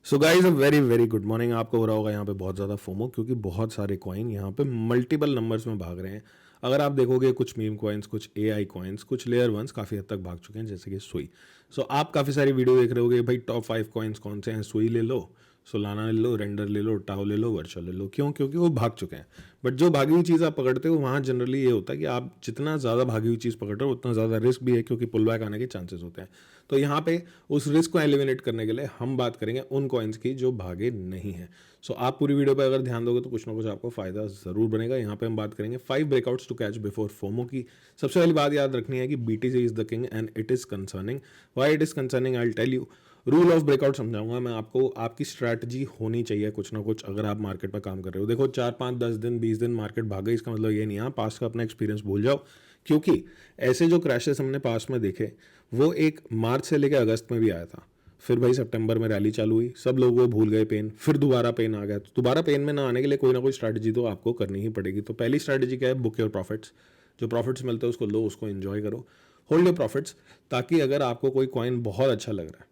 So guys a very very good morning. आपको हो रहा होगा यहाँ पे बहुत ज़्यादा फोमो, क्योंकि बहुत सारे कॉइन यहाँ पे मल्टीपल नंबर्स में भाग रहे हैं। अगर आप देखोगे कुछ मीम कॉइन्स, कुछ एआई कॉइन्स, कुछ लेयर वंस काफ़ी हद तक भाग चुके हैं, जैसे कि सुई। सो आप काफ़ी सारी वीडियो देख रहे होगे, भाई टॉप 5 कॉइन्स कौन से हैं। सुई ले लो, सोलाना ले लो, रेंडर ले लो, टाओ ले लो, वर्चुअल ले लो। क्यों? क्योंकि वो भाग चुके हैं। बट जो भागी हुई चीज़ आप पकड़ते हो, वहाँ जनरली ये होता है कि आप जितना ज़्यादा भागी हुई चीज़ पकड़ रहे हो उतना ज़्यादा रिस्क भी है, क्योंकि पुल बैक आने के चांसेस होते हैं। तो यहाँ पे उस रिस्क को एलिमिनेट करने के लिए हम बात करेंगे उन कॉइन्स की जो भागे नहीं हैं। सो आप पूरी वीडियो पे अगर ध्यान दोगे तो कुछ ना कुछ आपको फायदा जरूर बनेगा। यहाँ पे हम बात करेंगे 5 breakouts to catch before FOMO की। सबसे पहली बात याद रखनी है कि BTC is the king and it is concerning. Why it is concerning I will tell you. Rule of breakout समझाऊंगा मैं आपको। आपकी स्ट्रैटेजी होनी चाहिए कुछ ना कुछ अगर आप मार्केट में काम कर रहे हो। देखो 4 5 10 दिन 20 दिन मार्केट भागे, इसका मतलब ये नहीं है पास्ट का अपना एक्सपीरियंस भूल जाओ। क्योंकि ऐसे जो क्रैशेस हमने पास्ट में देखे, वो एक मार्च से लेकर अगस्त में भी आया था। फिर भाई सितंबर में रैली चालू हुई, सब लोग वो भूल गए पेन, फिर दोबारा पेन आ गया। तो दोबारा पेन में ना आने के लिए कोई ना कोई स्ट्रैटेजी तो आपको करनी ही पड़ेगी। तो पहली स्ट्रैटेजी क्या है? Book your profits. जो प्रॉफिट्स मिलते हैं उसको लो, उसको एंजॉय करो। होल्ड योर प्रॉफिट्स, ताकि अगर आपको कोई कॉइन बहुत अच्छा लग रहा है,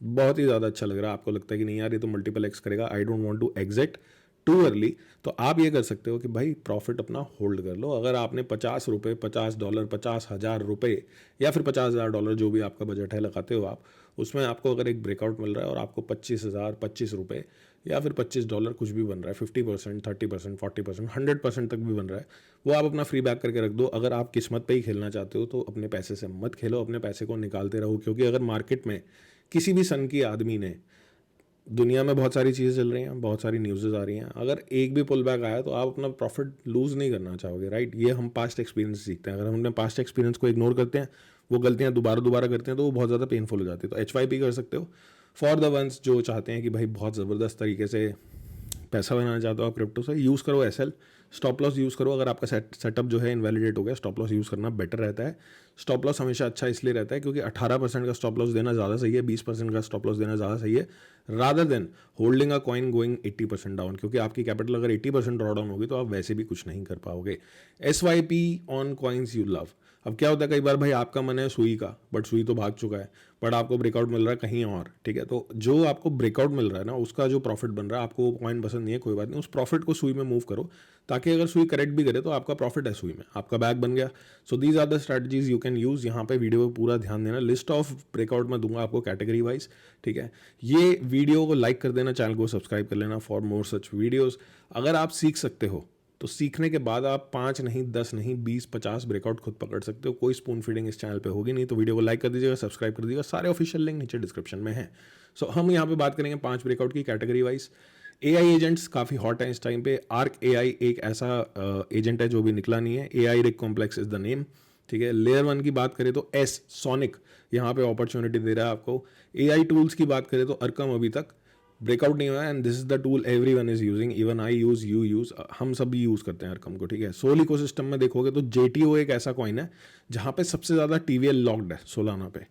बहुत ही ज़्यादा अच्छा लग रहा है, आपको लगता है कि नहीं यार ये तो मल्टीपल एक्स करेगा, I don't want to exit too early, तो आप ये कर सकते हो कि भाई प्रॉफिट अपना होल्ड कर लो। अगर आपने ₹50, $50, $50,000 या फिर $50,000 जो भी आपका बजट है लगाते हो आप, उसमें आपको अगर एक ब्रेकआउट मिल रहा है और आपको 25,000, ₹25 या फिर $25 कुछ भी बन रहा है, 50%, 30%, 40%, 100% तक भी बन रहा है, वो आप अपना फ्री बैक करके रख दो। अगर आप किस्मत पे ही खेलना चाहते हो तो अपने पैसे से मत खेलो, अपने पैसे को निकालते रहो। क्योंकि अगर मार्केट में किसी भी सन की आदमी ने, दुनिया में बहुत सारी चीज़ें चल रही हैं, बहुत सारी न्यूज़ेस आ रही हैं, अगर एक भी पुल बैक आया तो आप अपना प्रॉफिट लूज़ नहीं करना चाहोगे, राइट? ये हम पास्ट एक्सपीरियंस सीखते हैं। अगर हम अपने पास्ट एक्सपीरियंस को इग्नोर करते हैं, वो गलतियां दोबारा दोबारा करते हैं, तो वो बहुत ज़्यादा पेनफुल हो जाती है। तो HYP कर सकते हो फॉर द वंस जो चाहते हैं कि भाई बहुत ज़बरदस्त तरीके से पैसा बनाना चाहते हो आप क्रिप्टो से। यूज़ करो SL, स्टॉप लॉस यूज़ करो। अगर आपका सेटअप जो है इनवैलिडेट हो गया, स्टॉप लॉस यूज़ करना बेटर रहता है। स्टॉप लॉस हमेशा अच्छा इसलिए रहता है क्योंकि 18% का स्टॉप लॉस देना ज़्यादा सही है, 20% का स्टॉप लॉस देना ज़्यादा सही है, rather than holding a coin going 80% down. क्योंकि आपकी कैपिटल अगर 80% ड्रॉ डाउन होगी तो आप वैसे भी कुछ नहीं कर पाओगे। SYP on coins you love. अब क्या होता है, कई बार भाई आपका मन है सुई का, बट सुई तो भाग चुका है, बट आपको ब्रेकआउट मिल रहा है कहीं और, ठीक है? तो जो आपको ब्रेकआउट मिल रहा है ना, उसका जो प्रॉफिट बन रहा है, आपको वो कॉइन पसंद नहीं है, कोई बात नहीं, उस प्रॉफिट को सुई में मूव करो, ताकि अगर सुई करेक्ट भी करे तो आपका प्रॉफिट है सुई में, आपका बैग बन गया। So these are the strategies you can use. यहाँ पे वीडियो पे पूरा ध्यान देना। लिस्ट ऑफ ब्रेकआउट में दूंगा आपको कैटेगरी वाइज, ठीक है? ये वीडियो को लाइक कर देना, चैनल को सब्सक्राइब कर लेना फॉर मोर सच वीडियोज़। अगर आप सीख सकते हो तो सीखने के बाद आप 5 नहीं, 10 नहीं, 20 50 ब्रेकआउट खुद पकड़ सकते हो। कोई स्पून फीडिंग इस चैनल पे होगी नहीं। तो वीडियो को लाइक कर दीजिएगा, सब्सक्राइब कर दीजिएगा। सारे ऑफिशियल लिंक नीचे डिस्क्रिप्शन में है। सो हम यहाँ पे बात करेंगे 5 ब्रेकआउट की कैटेगरी वाइज। AI एजेंट्स काफ़ी हॉट है इस टाइम पे। आर्क AI एक ऐसा एजेंट है जो भी निकला नहीं है। AI rig complex is the name, ठीक है? लेयर 1 की बात करें तो सोनिक यहाँ पे अपॉर्चुनिटी दे रहा है आपको। AI टूल्स की बात करें तो अर्कम अभी तक ब्रेकआउट नहीं हुआ है, and this is the tool every one is using, even I use, you use, हम सब भी यूज करते हैं अर्कम को, ठीक है? सोल इकोसिस्टम में देखोगे तो JTO एक ऐसा कॉइन है जहाँ पे सबसे ज़्यादा TVL लॉक्ड है सोलाना पे।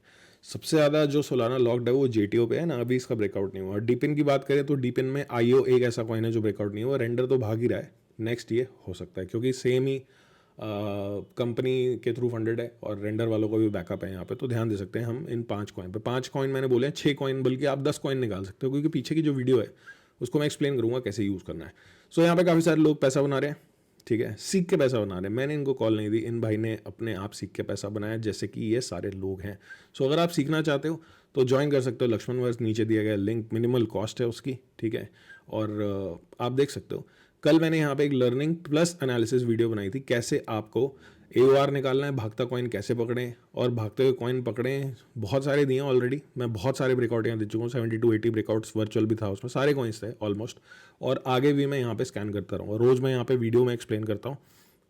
सबसे ज़्यादा जो सोलाना लॉक्ड है वो JTO पे है ना, अभी इसका ब्रेकआउट नहीं हुआ। डीपिन की बात करें तो डीपिन में IO एक ऐसा कॉइन है जो ब्रेकआउट नहीं हुआ। रेंडर तो भाग ही रहा है, नेक्स्ट ये हो सकता है क्योंकि सेम ही कंपनी के थ्रू फंडेड है और रेंडर वालों को भी बैकअप है यहाँ पे। तो ध्यान दे सकते हैं हम इन 5 कॉइन पे। 5 कॉइन मैंने बोले हैं, 6 कॉइन बल्कि आप 10 कॉइन निकाल सकते हो, क्योंकि पीछे की जो वीडियो है उसको मैं एक्सप्लेन करूंगा कैसे यूज़ करना है। सो यहाँ पे काफ़ी सारे लोग पैसा बना रहे हैं, ठीक है? सीख के पैसा बना रहे हैं। मैंने इनको कॉल नहीं दी, इन भाई ने अपने आप सीख के पैसा बनाया, जैसे कि ये सारे लोग हैं। सो अगर आप सीखना चाहते हो तो ज्वाइन कर सकते हो लक्ष्मण वर्स, नीचे दिया गया लिंक, मिनिमल कॉस्ट है उसकी, ठीक है? और आप देख सकते हो। कल मैंने यहाँ पे एक लर्निंग प्लस एनालिसिस वीडियो बनाई थी, कैसे आपको AOR निकालना है, भागता कॉइन कैसे पकड़ें, और भागते हुए कॉइन पकड़ें। बहुत सारे दिए ऑलरेडी, मैं बहुत सारे ब्रेकआउट यहाँ दे चुका हूँ। 70 to 80 ब्रेकआउट्स वर्चुअल भी था, उसमें सारे कॉइन्स थे ऑलमोस्ट। और आगे भी मैं यहाँ पे स्कैन करता रहूँगा, रोज़ मैं यहाँ पे वीडियो में एक्सप्लेन करता हूँ।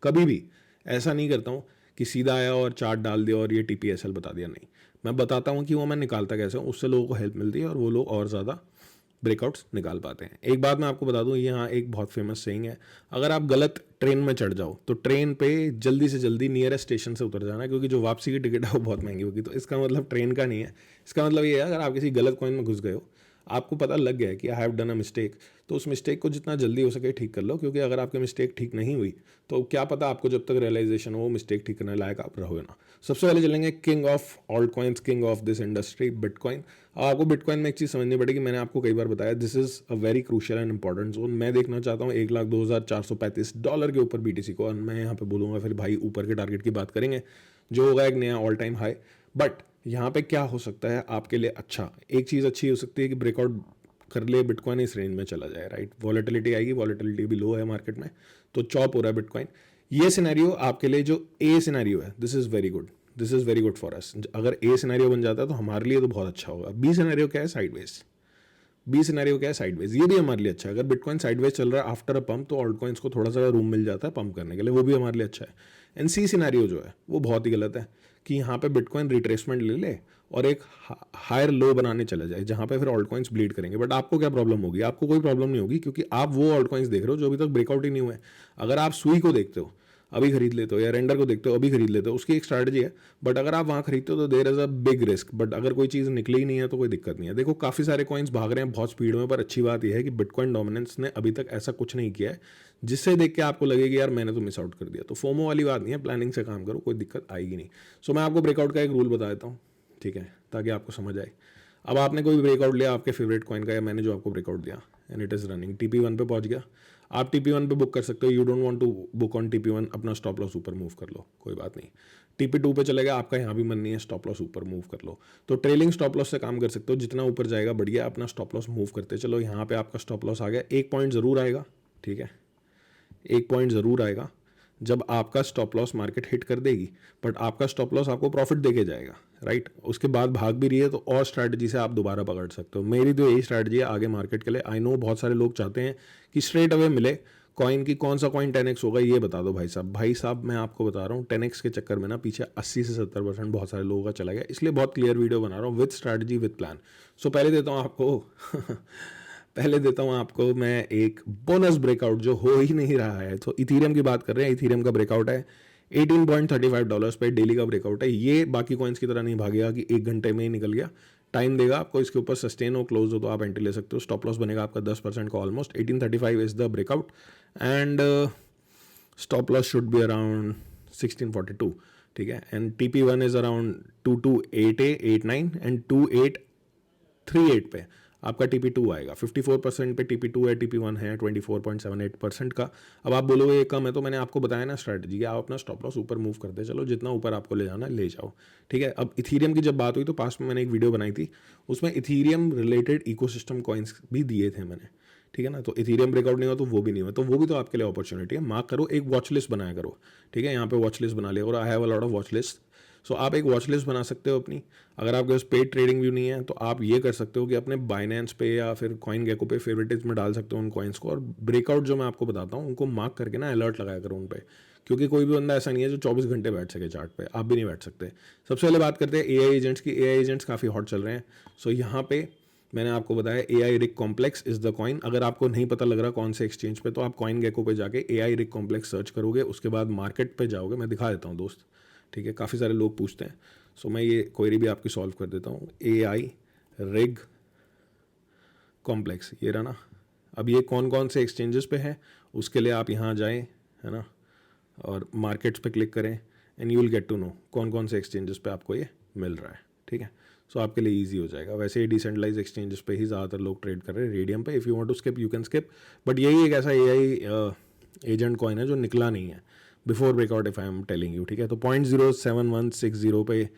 कभी भी ऐसा नहीं करता हूँ कि सीधा आया और चार्ट डाल दिया और ये TPSL बता दिया, नहीं। मैं बताता हूँ कि वो मैं निकालता कैसे हूँ, उससे लोगों को हेल्प मिलती है और वो लोग और ज़्यादा ब्रेकआउट्स निकाल पाते हैं। एक बात मैं आपको बता दूं, यहाँ एक बहुत फेमस सेइंग है, अगर आप गलत ट्रेन में चढ़ जाओ तो ट्रेन पे जल्दी से जल्दी नियरेस्ट स्टेशन से उतर जाना, क्योंकि जो वापसी की टिकट है वो बहुत महंगी होगी। तो इसका मतलब ट्रेन का नहीं है, इसका मतलब ये है अगर आप किसी गलत कॉइन में घुस गए हो, आपको पता लग गया है कि I have done a mistake, तो उस मिस्टेक को जितना जल्दी हो सके ठीक कर लो, क्योंकि अगर आपकी मिस्टेक ठीक नहीं हुई तो क्या पता आपको जब तक रियलाइजेशन हो वो मिस्टेक ठीक करने लायक आप रहोगे ना। सबसे पहले चलेंगे king of alt coins, king of this industry, bitcoin. अब आपको बिटकॉइन में एक चीज़ समझनी पड़ेगी, मैंने आपको कई बार बताया this is a very crucial and important zone. मैं देखना चाहता हूँ $1,02,435 के ऊपर BTC को, और मैं यहाँ पे बोलूँगा फिर भाई ऊपर के टारगेट की बात करेंगे जो होगा एक नया ऑल टाइम हाई। बट यहाँ पे क्या हो सकता है आपके लिए अच्छा, एक चीज़ अच्छी हो सकती है कि ब्रेकआउट कर ले बिटकॉइन, इस रेंज में चला जाए, राइट। वॉलेटिलिटी आएगी, वॉलेटिलिटी भी लो है मार्केट में, तो चॉप हो रहा है बिटकॉइन। ये सिनेरियो आपके लिए जो ए सिनेरियो है, this is very good, this is very good for us. अगर ए सिनेरियो बन जाता है तो हमारे लिए तो बहुत अच्छा होगा। बी सिनेरियो क्या है, साइडवेज। बी सिनेरियो क्या है, साइडवेज। ये भी हमारे लिए अच्छा है। अगर बिटकॉइन साइडवेज चल रहा है आफ्टर अ पंप, तो ऑल्ट कॉइन्स को थोड़ा सा रूम मिल जाता है पंप करने के लिए, वो भी हमारे लिए अच्छा है। एंड सी सिनेरियो जो है वो बहुत ही गलत है कि यहाँ पे बिटकॉइन रिट्रेसमेंट ले ले और एक हायर लो बनाने चला जाए, जहाँ पे फिर ऑल्ट कॉइन्स ब्लीड करेंगे। बट आपको क्या प्रॉब्लम होगी, आपको कोई प्रॉब्लम नहीं होगी, क्योंकि आप वो ऑल्ट कॉइन्स देख रहे हो जो अभी तक ब्रेकआउट ही नहीं हुए। अगर आप सुई को देखते हो अभी खरीद लेते हो, या रेंडर को देखते हो अभी खरीद लेते हो, उसकी एक स्ट्रैटेजी है। बट अगर आप वहाँ खरीदते हो तो there is a big risk. But अगर कोई चीज़ निकली ही नहीं है तो कोई दिक्कत नहीं है। देखो काफ़ी सारे कॉइन्स भाग रहे हैं बहुत स्पीड में, पर अच्छी बात यह है कि बिटकॉइन डोमिनेंस ने अभी तक ऐसा कुछ नहीं किया है जिससे देख के आपको लगे कि यार मैंने तो मिस आउट कर दिया। तो फोमो वाली बात नहीं है, प्लानिंग से काम करो, कोई दिक्कत आएगी नहीं। सो मैं आपको ब्रेकआउट का एक रूल बता देता हूँ, ठीक है, ताकि आपको समझ आए। अब आपने कोई ब्रेकआउट लिया आपके फेवरेट कॉइन का, या मैंने जो आपको ब्रेकआउट दिया, and it is running, TP1 पे पहुंच गया। आप TP1 पे बुक कर सकते हो। You don't want to book on TP1, अपना स्टॉप लॉस ऊपर मूव कर लो, कोई बात नहीं। TP2 पे चलेगा, आपका यहाँ भी मन नहीं है, स्टॉप लॉस ऊपर मूव कर लो। तो ट्रेलिंग स्टॉप लॉस से काम कर सकते हो, जितना ऊपर जाएगा बढ़िया, अपना स्टॉप लॉस मूव करते चलो। यहाँ पे आपका स्टॉप लॉस आ गया, एक पॉइंट ज़रूर आएगा, ठीक है, एक पॉइंट ज़रूर आएगा जब आपका स्टॉप लॉस मार्केट हिट कर देगी। बट आपका स्टॉप लॉस आपको प्रॉफिट देके जाएगा, राइट। उसके बाद भाग भी रही है तो और स्ट्रैटेजी से आप दोबारा पकड़ सकते हो। मेरी तो यही स्ट्रैटेजी है आगे मार्केट के लिए। आई नो बहुत सारे लोग चाहते हैं कि स्ट्रेट अवे मिले कॉइन की, कौन सा कॉइन 10x होगा ये बता दो भाई साहब। भाई साहब मैं आपको बता रहा हूँ 10x के चक्कर में ना पीछे 80 से 70% बहुत सारे लोगों का चला गया, इसलिए बहुत क्लियर वीडियो बना रहा हूँ विद स्ट्रैटेजी विद प्लान। सो पहले देता हूँ आपको पहले देता हूँ आपको मैं एक बोनस ब्रेकआउट जो हो ही नहीं रहा है। तो इथीरियम की बात कर रहे हैं, इथीरियम का ब्रेकआउट है $18.35 पे, डेली का ब्रेकआउट है। ये बाकी कॉइन्स की तरह नहीं भागेगा कि एक घंटे में ही निकल गया, टाइम देगा आपको। इसके ऊपर सस्टेन हो, क्लोज हो तो आप एंट्री ले सकते हो। स्टॉप लॉस बनेगा आपका 10% का almost. 1835 is the breakout and stop loss should be around 1642, ठीक है। And TP1 is around 2288 and 2838 पे आपका TP2 आएगा। 54% पे TP2 है, TP1 है 24.78% का। अब आप बोलोगे ये कम है, तो मैंने आपको बताया ना स्ट्रैटेजी कि आप अपना स्टॉप लॉस ऊपर मूव करते चलो, जितना ऊपर आपको ले जाना ले जाओ, ठीक है। अब इथीरियम की जब बात हुई तो पास में मैंने एक वीडियो बनाई थी, उसमें इथीरियम रिलेटेड इकोसिस्टम कॉइन्स भी दिए थे मैंने, ठीक है ना। तो इथीरियम ब्रेकआउट नहीं हुआ तो वो भी नहीं हुआ, तो वो भी तो आपके लिए अपॉर्चुनिटी है। मार्क करो, एक वॉच लिस्ट बनाया करो, ठीक है। यहाँ पे वॉच लिस्ट बना लिया, और I have a lot of watch list. So आप एक वॉच लिस्ट बना सकते हो अपनी। अगर आपके पास पेड ट्रेडिंग व्यू नहीं है तो आप ये कर सकते हो कि अपने बाइनेंस पे या फिर कॉइन गेको पे फेवरेटिज में डाल सकते हो उन कॉइन्स को, और ब्रेकआउट जो मैं आपको बताता हूँ उनको मार्क करके ना अलर्ट लगाया करो उन पे, क्योंकि कोई भी बंदा ऐसा नहीं है जो 24 घंटे बैठ सके चार्ट पे, आप भी नहीं बैठ सकते। सबसे पहले बात करते हैं AI एजेंट्स की। AI एजेंट्स काफ़ी हॉट चल रहे हैं। सो यहाँ पे मैंने आपको बताया AI rig complex is the coin. अगर आपको नहीं पता लग रहा कौन से एक्सचेंज पे, तो आप कॉइन गेको पे जाके AI रिग कॉम्प्लेक्स सर्च करोगे, उसके बाद मार्केट पे जाओगे, मैं दिखा देता हूँ दोस्त, ठीक है। काफ़ी सारे लोग पूछते हैं, सो मैं ये क्वेरी भी आपकी सॉल्व कर देता हूँ। AI रिग कॉम्प्लेक्स, ये रहा ना। अब ये कौन कौन से एक्सचेंजेस पे है, उसके लिए आप यहाँ जाएं, है ना, और मार्केट्स पे क्लिक करें, and you will get to know कौन कौन से एक्सचेंजेस पे आपको ये मिल रहा है, ठीक है। सो आपके लिए इजी हो जाएगा। वैसे ही डिसेंट्रलाइज एक्सचेंजेस पे ही ज़्यादातर लोग ट्रेड कर रहे हैं। रेडियम पे if you want to skip you can skip, but यही एक ऐसा AI एजेंट कॉइन है जो निकला नहीं है before breakout, if I am telling you, ठीक है। तो 0.07160 पे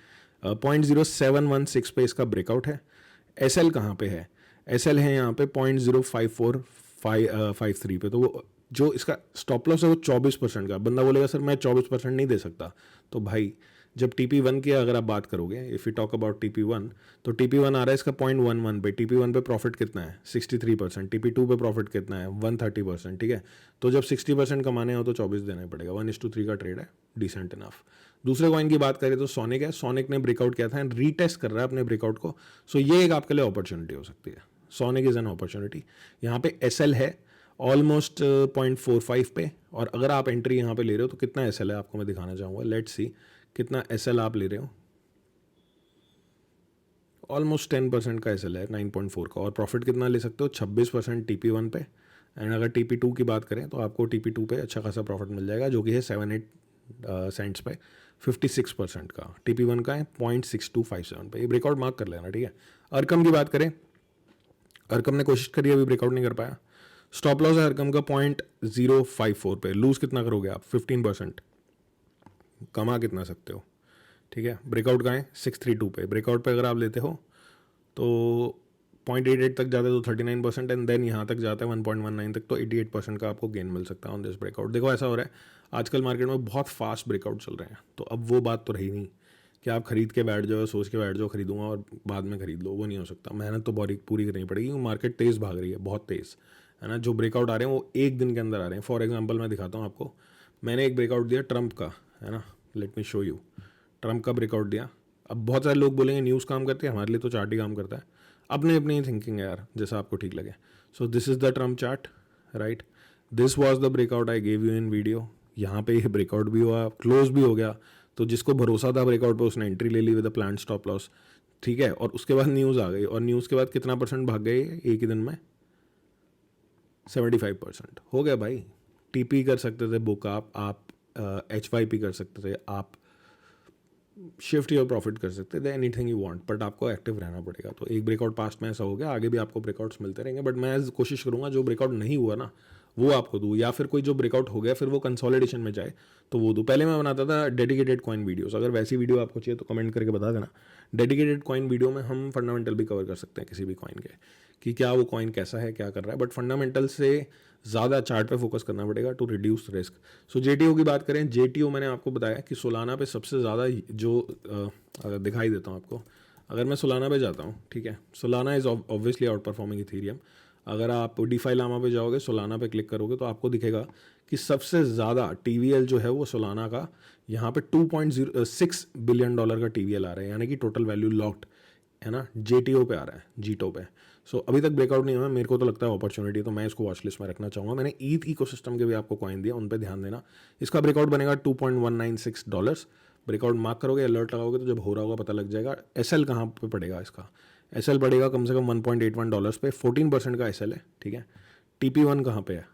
0.0716 पे इसका ब्रेकआउट है। SL कहाँ पे है, SL है यहाँ पे 0.05453 पे। तो वो जो इसका स्टॉप लॉस है वो 24% का। बंदा बोलेगा सर मैं 24% नहीं दे सकता, तो भाई जब TP1 की अगर आप बात करोगे, if you talk about TP1, तो TP1 आ रहा है इसका 0.11 पे। TP1 पे प्रॉफिट कितना है 63%, TP2 पे प्रॉफिट कितना है 130%, ठीक है। तो जब 60% कमाने हो तो 24 देना ही पड़ेगा। 1:3 का ट्रेड है, डिसेंट इनफ। दूसरे कॉइन की बात करें तो सोनिक है। सोनिक ने ब्रेकआउट किया था एंड रीटेस्ट कर रहा है अपने ब्रेकआउट को। सो ये एक आपके लिए अपॉर्चुनिटी हो सकती है। Sonic is an opportunity. यहाँ पे SL है ऑलमोस्ट 0.45 पे, और अगर आप एंट्री यहाँ पे ले रहे हो तो कितना SL है आपको मैं दिखाना चाहूँगा। लेट्स सी कितना SL आप ले रहे हो। ऑलमोस्ट 10% का SL है 9.4 का, और प्रॉफिट कितना ले सकते हो 26% TP1 पे एंड अगर TP2 की बात करें तो आपको TP2 पे अच्छा खासा प्रॉफिट मिल जाएगा, जो कि है 7-8 सेंट्स पे 56% का। TP1 का है 0.6257 पे। ये ब्रेकआउट मार्क कर लेना, ठीक है। अरकम की बात करें, अरकम ने कोशिश करी, अभी ब्रेकआउट नहीं कर पाया। स्टॉप लॉस है अरकम का 0.054 पे। लूज कितना करोगे आप? 15%। कमा कितना सकते हो, ठीक है। ब्रेकआउट का है 632 पे। ब्रेकआउट पे अगर आप लेते हो तो 0.88 तक जाता है तो 39%, एंड देन यहाँ तक जाता है 1.19 तक, तो 88% का आपको गेन मिल सकता है ऑन दिस ब्रेकआउट। देखो ऐसा हो रहा है आजकल मार्केट में बहुत फास्ट ब्रेकआउट चल रहे हैं, तो अब वो बात तो रही नहीं कि आप खरीद के बैठ जाओ, सोच के बैठ जाओ खरीदूंगा और बाद में खरीद लो, वो नहीं हो सकता। मेहनत तो पूरी करनी पड़ेगी, क्योंकि मार्केट तेज़ भाग रही है, बहुत तेज़ है ना। जो ब्रेकआउट आ रहे हैं वो एक दिन के अंदर आ रहे हैं। फॉर एग्जाम्पल मैं दिखाता हूँ आपको, मैंने एक ब्रेकआउट दिया ट्रंप का, है ना, let me show you. Trump का ब्रेकआउट दिया। अब बहुत सारे लोग बोलेंगे न्यूज़ काम करती है, हमारे लिए तो चार्ट ही काम करता है। अपनी अपनी थिंकिंग है यार, जैसा आपको ठीक लगे। So this is the Trump chart, right. This was the breakout I gave you in video. यहाँ पे ये ब्रेकआउट भी हुआ, क्लोज भी हो गया, तो जिसको भरोसा था ब्रेकआउट पे उसने एंट्री ले ली with a plan stop loss, ठीक है। और उसके बाद न्यूज़ आ गई, और न्यूज़ के बाद कितना परसेंट भाग गए एक ही दिन में? 75% हो गया भाई। TP कर सकते थे बुक आप HYP कर सकते थे, आप शिफ्ट योर प्रॉफिट कर सकते थे, एनीथिंग यू वांट, बट आपको एक्टिव रहना पड़ेगा। तो एक ब्रेकआउट पास्ट में ऐसा हो गया, आगे भी आपको ब्रेकआउट्स मिलते रहेंगे, बट मैं कोशिश करूंगा जो ब्रेकआउट नहीं हुआ ना वो आपको दूँ, या फिर कोई जो ब्रेकआउट हो गया फिर वो कंसोलिडेशन में जाए तो वो दूँ। पहले मैं बनाता था डेडिकेटेड कॉइन वीडियोस, अगर वैसी वीडियो आपको चाहिए तो कमेंट करके बता देना। डेडिकेटेड कॉइन वीडियो में हम फंडामेंटल भी कवर कर सकते हैं किसी भी कॉइन के, कि क्या वो कॉइन कैसा है, क्या कर रहा है, बट फंडामेंटल से ज़्यादा चार्ट पे फोकस करना पड़ेगा to reduce risk. So JTO की बात करें, JTO मैंने आपको बताया कि सोलाना पे सबसे ज़्यादा जो अगर दिखाई देता हूँ आपको, अगर मैं सोलाना पे जाता हूँ, ठीक है, Solana is obviously out performing Ethereum. अगर आप DeFi लामा पे जाओगे, सोलाना पे क्लिक करोगे तो आपको दिखेगा कि सबसे ज़्यादा TVL जो है वो सोलाना का यहाँ पे $2.06 बिलियन का TVL आ रहा है, यानी कि टोटल वैल्यू लॉक्ड, है ना, JTO पे आ रहा है, जीटो पे। सो अभी तक ब्रेकआउट नहीं हुआ, मेरे को तो लगता है अपॉर्चुनिटी, तो मैं इसको वॉच लिस्ट में रखना चाहूँगा। मैंने ETH इकोसिस्टम के भी आपको कॉइन दिया, उन पर ध्यान देना। इसका ब्रेकआउट बनेगा $2.196। ब्रेकआउट मार्क करोगे, अलर्ट लगाओगे, तो जब हो रहा होगा पता लग जाएगा। SL कहाँ पे पड़ेगा इसका? SL पड़ेगा कम से कम $1.81 पे, 14% का SL है, ठीक है। TP1 कहाँ पे है?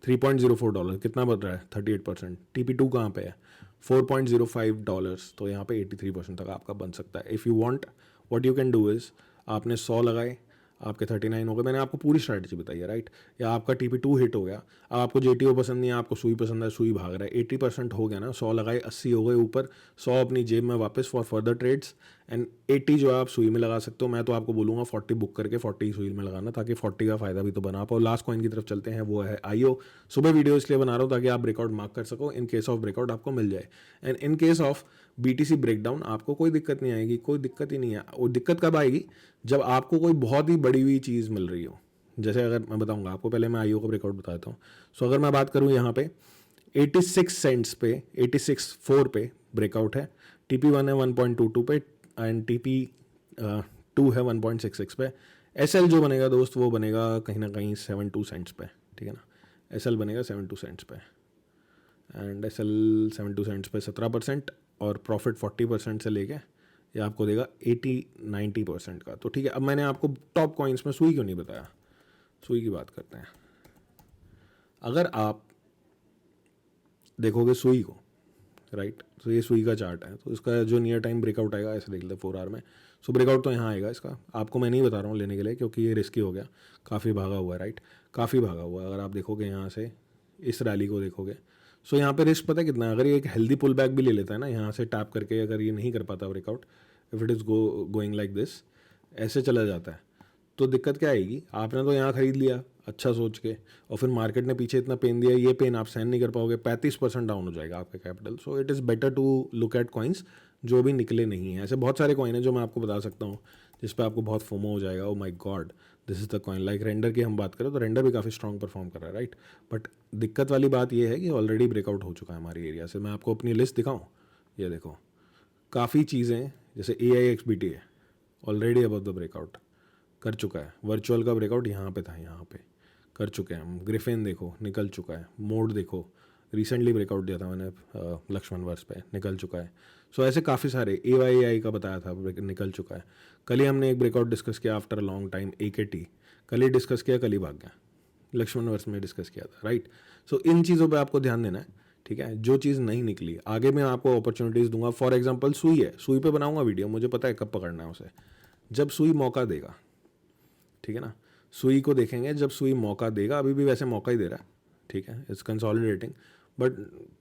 $3.04। कितना बढ़ रहा है? 38%। TP2 कहाँ पे है? $4.05। तो यहाँ पे 83% तक आपका बन सकता है। If you want, what you can do is, आपने 100 लगाए, आपके 39 हो गए, मैंने आपको पूरी स्ट्रैटेजी बताई है, राइट। या आपका TP2 हिट हो गया, अब आपको JTO पसंद नहीं है, आपको सुई पसंद है, सुई भाग रहा है, 80% हो गया ना, 100 लगाए, 80 हो गए ऊपर, 100 अपनी जेब में वापस फॉर फर्दर ट्रेड्स, एंड 80 जो है आप सुई में लगा सकते हो। मैं तो आपको बोलूँगा 40 बुक करके 40 सुई में लगाना, ताकि 40 का फ़ायदा भी तो बना पाओ। लास्ट कॉइन की तरफ चलते हैं, वो है IO। सुबह वीडियो इसलिए बना रहा हूँ ताकि आप ब्रेकआउट मार्क कर सको, इन केस ऑफ ब्रेकआउट आपको मिल जाए। And in case of BTC breakdown आपको कोई दिक्कत नहीं आएगी, कोई दिक्कत ही नहीं है। वो दिक्कत कब आएगी? जब आपको कोई बहुत ही बड़ी हुई चीज़ मिल रही हो। जैसे अगर मैं बताऊंगा आपको, पहले मैं IO का ब्रेकआउट बताता हूँ। सो अगर मैं बात करूँ यहाँ पे 86 सेंट्स पे, 86.4 पे ब्रेकआउट है। TP1 है 1.22 पे, एंड TP2 है 1.66 पे। SL जो बनेगा दोस्त वो बनेगा कहीं ना कहीं 72 सेंट्स पे, ठीक है ना। SL बनेगा 72 सेंट्स पे, एंड SL 72 सेंट्स पे 17%, और प्रॉफिट 40% से लेके ये आपको देगा 80-90% का। तो ठीक है, अब मैंने आपको टॉप कॉइन्स में सुई क्यों नहीं बताया, सुई की बात करते हैं। अगर आप देखोगे सुई को, राइट, तो ये सुई का चार्ट है, तो इसका जो नियर टाइम ब्रेकआउट आएगा ऐसे देख लेते 4 आवर में। सो ब्रेकआउट तो यहाँ आएगा इसका, आपको मैं नहीं बता रहा हूँ लेने के लिए, क्योंकि ये रिस्की हो गया, काफ़ी भागा हुआ है, राइट, काफ़ी भागा हुआ है। अगर आप देखोगे यहाँ से इस रैली को देखोगे, सो यहाँ पे रिस्क पता है कितना है? अगर ये एक हेल्दी पुल बैक भी ले लेता है ना यहाँ से टैप करके, अगर ये नहीं कर पाता breakout, if it is going like this, ऐसे चला जाता है, तो दिक्कत क्या आएगी? आपने तो यहाँ खरीद लिया अच्छा सोच के, और फिर मार्केट ने पीछे इतना पेन दिया, ये पेन आप सहन नहीं कर पाओगे, 35% डाउन हो जाएगा आपका capital. So it is better to look at coins जो भी निकले नहीं हैं। ऐसे बहुत सारे कॉइन हैं जो मैं आपको बता सकता हूँ जिस पे आपको बहुत फोमो हो जाएगा, oh my God this is the coin. Like render की हम बात करें तो रेंडर भी काफ़ी स्ट्रॉन्ग परफॉर्म कर रहा है, राइट। बट दिक्कत वाली बात ये है कि ऑलरेडी ब्रेकआउट हो चुका है हमारी एरिया से। मैं आपको अपनी लिस्ट दिखाऊँ, ये देखो, काफ़ी चीज़ें, जैसे AIXBT है ऑलरेडी अबव द ब्रेकआउट कर चुका है। वर्चुअल का ब्रेकआउट यहाँ पे था, यहाँ पे कर चुके हैं हम। ग्रिफिन देखो निकल चुका है। मोड देखो, रिसेंटली ब्रेकआउट दिया था मैंने लक्ष्मण वर्ष पे, निकल चुका है। सो ऐसे काफ़ी सारे, AYAI का बताया था, निकल चुका है। कल ही हमने एक ब्रेकआउट डिस्कस किया after a long time, AKT कल ही डिस्कस किया, कल ही भाग गया, लक्ष्मण वर्ष में डिस्कस किया था, राइट। सो इन चीज़ों पे आपको ध्यान देना है, ठीक है। जो चीज़ नहीं निकली आगे मैं आपको अपॉर्चुनिटीज़ दूंगा। फॉर एग्जांपल सुई है, सुई पे बनाऊंगा वीडियो, मुझे पता है कब पकड़ना है उसे, जब सुई मौका देगा, ठीक है ना। सुई को देखेंगे जब सुई मौका देगा, अभी भी वैसे मौका ही दे रहा है, ठीक है, it's consolidating, but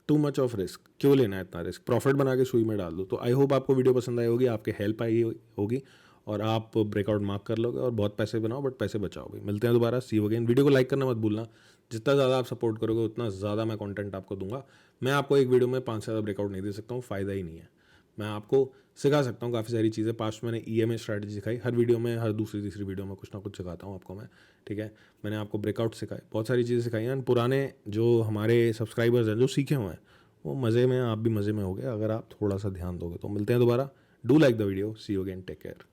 too much of risk, क्यों लेना है इतना रिस्क, प्रॉफिट बना के सुई में डाल दो। तो आई होप आपको वीडियो पसंद आई होगी, आपके हेल्प आई होगी और आप ब्रेकआउट मार्क कर लोगे और बहुत पैसे बनाओ, बट पैसे बचाओगे। मिलते हैं दोबारा, सी यू अगेन। वीडियो को लाइक करना मत भूलना, जितना ज़्यादा आप सपोर्ट करोगे उतना ज़्यादा मैं कंटेंट आपको दूंगा। मैं आपको एक वीडियो में 5 से ज़्यादा ब्रेकआउट नहीं दे सकता हूँ, फ़ायदा ही नहीं है। मैं आपको सिखा सकता हूँ काफ़ी सारी चीज़ें। पास्ट मैंने EMA स्ट्रैटेजी सिखाई, हर वीडियो में, हर दूसरी तीसरी वीडियो में कुछ ना कुछ सिखाता हूँ आपको मैं, ठीक है। मैंने आपको ब्रेकआउट सिखाए, बहुत सारी चीज़ें सिखाई हैं। पुराने जो हमारे सब्सक्राइबर्स हैं जो सीखे हुए हैं, वो मज़े में, आप भी मज़े में होगे अगर आप थोड़ा सा ध्यान दोगे। तो मिलते हैं दोबारा, do like the video, see you again, take care.